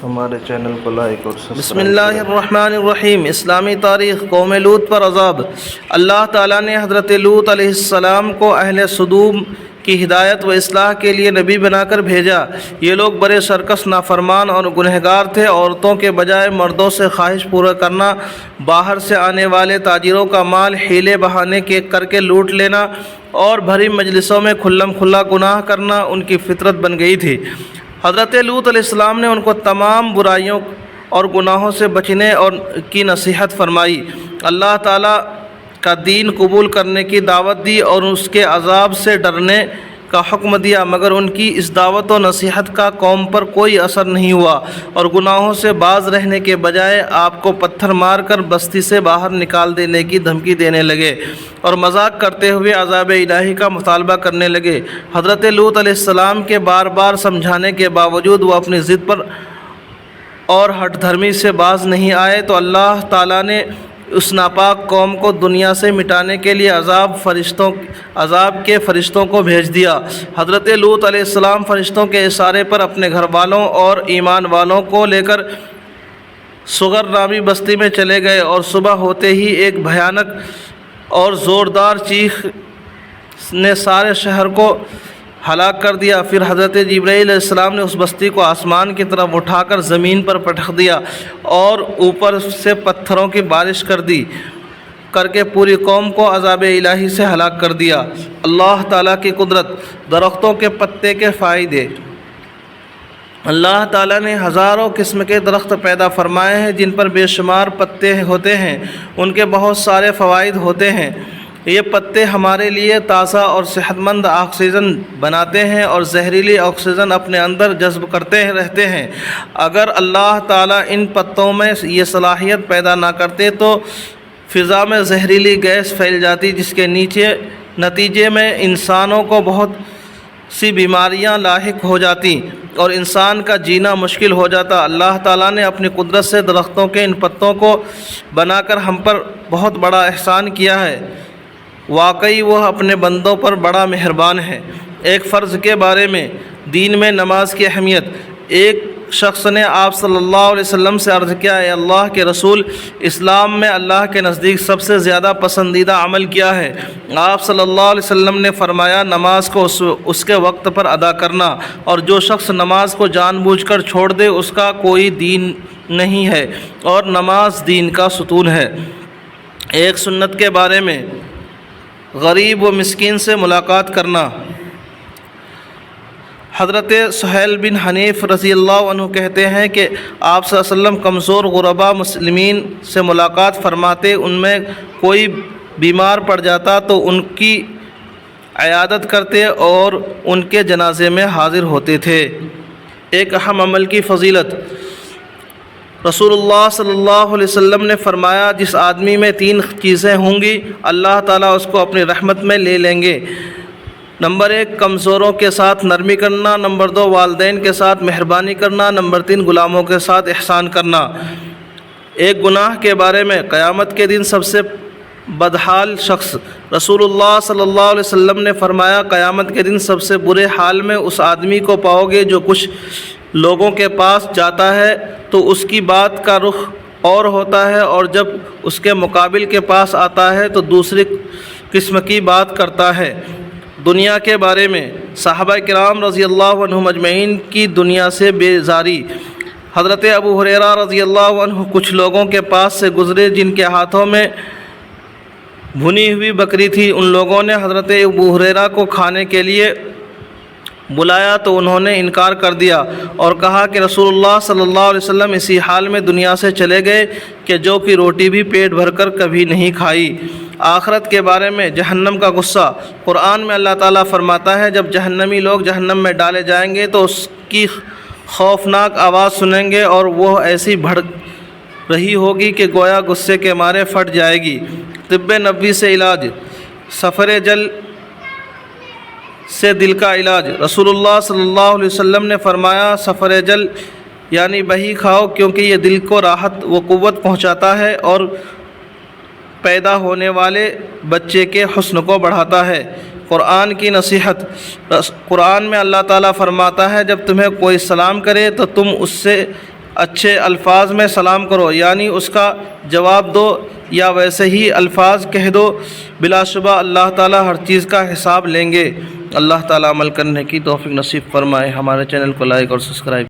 ہمارے چینل کو لائک اور بسم سبسکرائب اللہ الرحمن الرحیم۔ اسلامی تاریخ قوم لوط پر عذاب۔ اللہ تعالیٰ نے حضرت لوط علیہ السلام کو اہل صدوم کی ہدایت و اصلاح کے لیے نبی بنا کر بھیجا۔ یہ لوگ بڑے سرکش، نافرمان اور گنہگار تھے۔ عورتوں کے بجائے مردوں سے خواہش پورا کرنا، باہر سے آنے والے تاجروں کا مال حیلے بہانے کے کر کے لوٹ لینا اور بھری مجلسوں میں کھلم کھلا گناہ کرنا ان کی فطرت بن گئی تھی۔ حضرت لوط علیہ السلام نے ان کو تمام برائیوں اور گناہوں سے بچنے اور کی نصیحت فرمائی، اللہ تعالیٰ کا دین قبول کرنے کی دعوت دی اور اس کے عذاب سے ڈرنے کا حکم دیا، مگر ان کی اس دعوت و نصیحت کا قوم پر کوئی اثر نہیں ہوا اور گناہوں سے باز رہنے کے بجائے آپ کو پتھر مار کر بستی سے باہر نکال دینے کی دھمکی دینے لگے اور مذاق کرتے ہوئے عذاب الہی کا مطالبہ کرنے لگے۔ حضرت لوط علیہ السلام کے بار بار سمجھانے کے باوجود وہ اپنی ضد پر اور ہٹ دھرمی سے باز نہیں آئے تو اللہ تعالیٰ نے اس ناپاک قوم کو دنیا سے مٹانے کے لیے عذاب کے فرشتوں کو بھیج دیا۔ حضرت لوط علیہ السلام فرشتوں کے اشارے پر اپنے گھر والوں اور ایمان والوں کو لے کر صغر نامی بستی میں چلے گئے اور صبح ہوتے ہی ایک بھیانک اور زوردار چیخ نے سارے شہر کو ہلاک کر دیا۔ پھر حضرت جبرائیل علیہ السلام نے اس بستی کو آسمان کی طرف اٹھا کر زمین پر پٹخ دیا اور اوپر سے پتھروں کی بارش کر کے پوری قوم کو عذاب الہی سے ہلاک کر دیا۔ اللہ تعالیٰ کی قدرت۔ درختوں کے پتے کے فائدے۔ اللہ تعالیٰ نے ہزاروں قسم کے درخت پیدا فرمائے ہیں جن پر بے شمار پتے ہوتے ہیں، ان کے بہت سارے فوائد ہوتے ہیں۔ یہ پتے ہمارے لیے تازہ اور صحت مند آکسیجن بناتے ہیں اور زہریلی آکسیجن اپنے اندر جذب کرتے رہتے ہیں۔ اگر اللہ تعالیٰ ان پتوں میں یہ صلاحیت پیدا نہ کرتے تو فضا میں زہریلی گیس پھیل جاتی، جس کے نتیجے میں انسانوں کو بہت سی بیماریاں لاحق ہو جاتی اور انسان کا جینا مشکل ہو جاتا۔ اللہ تعالیٰ نے اپنی قدرت سے درختوں کے ان پتوں کو بنا کر ہم پر بہت بڑا احسان کیا ہے۔ واقعی وہ اپنے بندوں پر بڑا مہربان ہے۔ ایک فرض کے بارے میں دین میں نماز کی اہمیت۔ ایک شخص نے آپ صلی اللہ علیہ وسلم سے عرض کیا، اے اللہ کے رسول، اسلام میں اللہ کے نزدیک سب سے زیادہ پسندیدہ عمل کیا ہے؟ آپ صلی اللہ علیہ وسلم نے فرمایا، نماز کو اس کے وقت پر ادا کرنا، اور جو شخص نماز کو جان بوجھ کر چھوڑ دے اس کا کوئی دین نہیں ہے، اور نماز دین کا ستون ہے۔ ایک سنت کے بارے میں غریب و مسکین سے ملاقات کرنا۔ حضرت سہیل بن حنیف رضی اللہ عنہ کہتے ہیں کہ آپ صلی اللہ علیہ وسلم کمزور غربا مسلمین سے ملاقات فرماتے، ان میں کوئی بیمار پڑ جاتا تو ان کی عیادت کرتے اور ان کے جنازے میں حاضر ہوتے تھے۔ ایک اہم عمل کی فضیلت۔ رسول اللہ صلی اللہ علیہ وسلم نے فرمایا، جس آدمی میں 3 چیزیں ہوں گی اللہ تعالیٰ اس کو اپنی رحمت میں لے لیں گے۔ نمبر 1 کمزوروں کے ساتھ نرمی کرنا، نمبر 2 والدین کے ساتھ مہربانی کرنا، نمبر 3 غلاموں کے ساتھ احسان کرنا۔ ایک گناہ کے بارے میں، قیامت کے دن سب سے بدحال شخص۔ رسول اللہ صلی اللہ علیہ وسلم نے فرمایا، قیامت کے دن سب سے برے حال میں اس آدمی کو پاؤ گے جو کچھ لوگوں کے پاس جاتا ہے تو اس کی بات کا رخ اور ہوتا ہے، اور جب اس کے مقابل کے پاس آتا ہے تو دوسری قسم کی بات کرتا ہے۔ دنیا کے بارے میں، صحابہ کرام رضی اللہ عنہم اجمعین کی دنیا سے بیزاری۔ حضرت ابو ہریرہ رضی اللہ عنہ کچھ لوگوں کے پاس سے گزرے جن کے ہاتھوں میں بھنی ہوئی بکری تھی۔ ان لوگوں نے حضرت ابو ہریرہ کو کھانے کے لیے بلایا تو انہوں نے انکار کر دیا اور کہا کہ رسول اللہ صلی اللہ علیہ وسلم اسی حال میں دنیا سے چلے گئے کہ جو کہ روٹی بھی پیٹ بھر کر کبھی نہیں کھائی۔ آخرت کے بارے میں، جہنم کا غصہ۔ قرآن میں اللہ تعالیٰ فرماتا ہے، جب جہنمی لوگ جہنم میں ڈالے جائیں گے تو اس کی خوفناک آواز سنیں گے اور وہ ایسی بھڑک رہی ہوگی کہ گویا غصے کے مارے پھٹ جائے گی۔ طب نبوی سے علاج۔ سفر جل سے دل کا علاج۔ رسول اللہ صلی اللہ علیہ وسلم نے فرمایا، سفر جل یعنی بہی کھاؤ، کیونکہ یہ دل کو راحت و قوت پہنچاتا ہے اور پیدا ہونے والے بچے کے حسن کو بڑھاتا ہے۔ قرآن کی نصیحت۔ قرآن میں اللہ تعالیٰ فرماتا ہے، جب تمہیں کوئی سلام کرے تو تم اس سے اچھے الفاظ میں سلام کرو، یعنی اس کا جواب دو یا ویسے ہی الفاظ کہہ دو، بلا شبہ اللہ تعالیٰ ہر چیز کا حساب لیں گے۔ اللہ تعالیٰ عمل کرنے کی توفیق نصیب فرمائے۔ ہمارے چینل کو لائک اور سبسکرائب